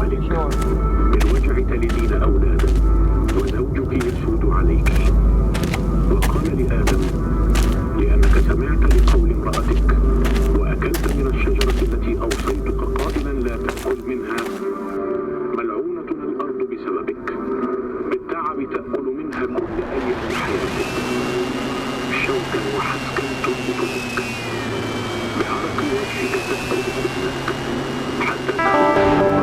عملك. بالوجع تلدين أولادا وزوجك يسود عليك. وقال لآدم: لأنك سمعت لقول امرأتك وأكلت من الشجرة التي أوصيتك قائلا لا تأكل منها، ملعونة الأرض بسببك، بالتعب تأكل منها كل أيام حياتك، شوكا وحسكا تنبت لك، بعرق وجهك تأكل خبزك، حتى تأكل.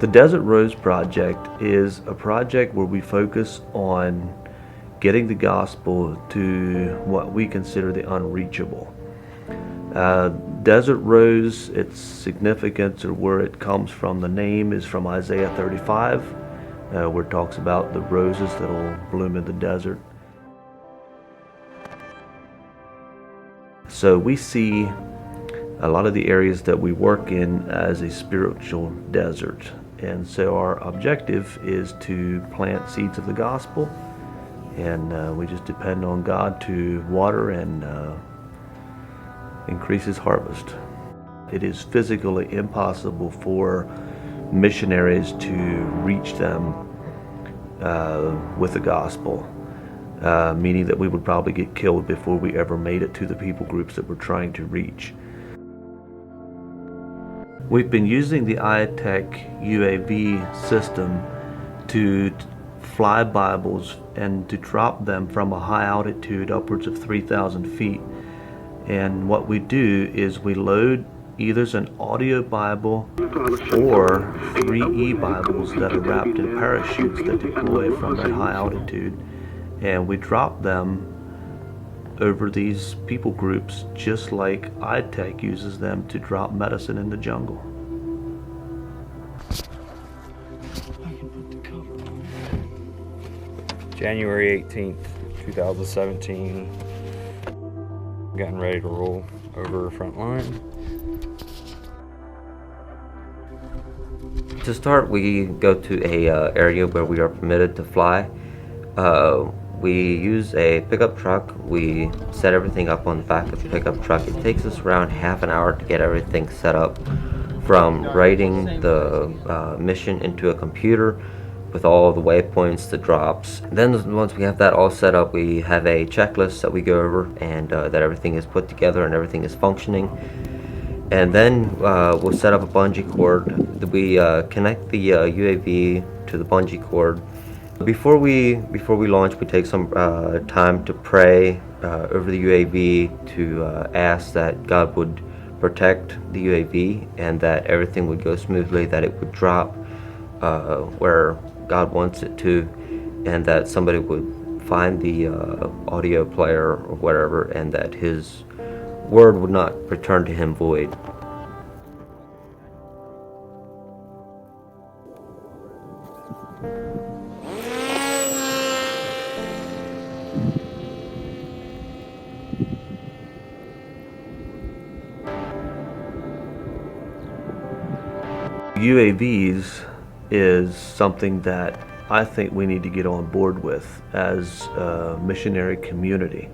The Desert Rose Project is a project where we focus on getting the gospel to what we consider the unreachable. Desert Rose, its significance or where it comes from, the name is from Isaiah 35, where it talks about the roses that will bloom in the desert. So we see a lot of the areas that we work in as a spiritual desert. And so our objective is to plant seeds of the gospel, and we just depend on God to water and increase His harvest. It is physically impossible for missionaries to reach them with the gospel, meaning that we would probably get killed before we ever made it to the people groups that we're trying to reach. We've been using the ITEC UAV system to fly Bibles and to drop them from a high altitude upwards of 3,000 feet. And what we do is we load either an audio Bible or 3 e-Bibles that are wrapped in parachutes that deploy from that high altitude, and we drop them over these people groups just like ITEC uses them to drop medicine in the jungle. January 18th, 2017. Getting ready to roll over the front line. To start, we go to a area where we are permitted to fly. We use a pickup truck. We set everything up on the back of the pickup truck. It takes us around half an hour to get everything set up, from writing the mission into a computer with all the waypoints, the drops. Then once we have that all set up, we have a checklist that we go over, and that everything is put together and everything is functioning. And then we'll set up a bungee cord. We connect the UAV to the bungee cord. Before we launch, we take some time to pray over the UAV, to ask that God would protect the UAV and that everything would go smoothly, that it would drop where God wants it to, and that somebody would find the audio player or whatever, and that His word would not return to Him void. UAVs is something that I think we need to get on board with as a missionary community.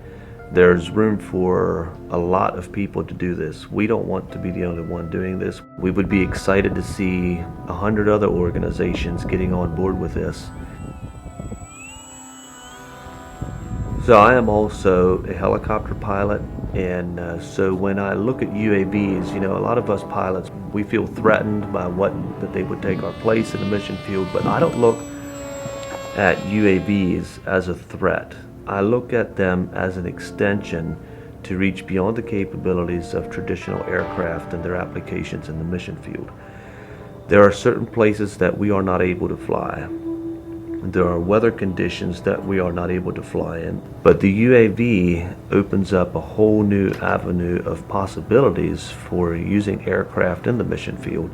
There's room for a lot of people to do this. We don't want to be the only one doing this. We would be excited to see 100 other organizations getting on board with this. So I am also a helicopter pilot, and so when I look at UAVs, you know, a lot of us pilots, we feel threatened by that they would take our place in the mission field, but I don't look at UAVs as a threat. I look at them as an extension to reach beyond the capabilities of traditional aircraft and their applications in the mission field. There are certain places that we are not able to fly. There are weather conditions that we are not able to fly in, but the UAV opens up a whole new avenue of possibilities for using aircraft in the mission field.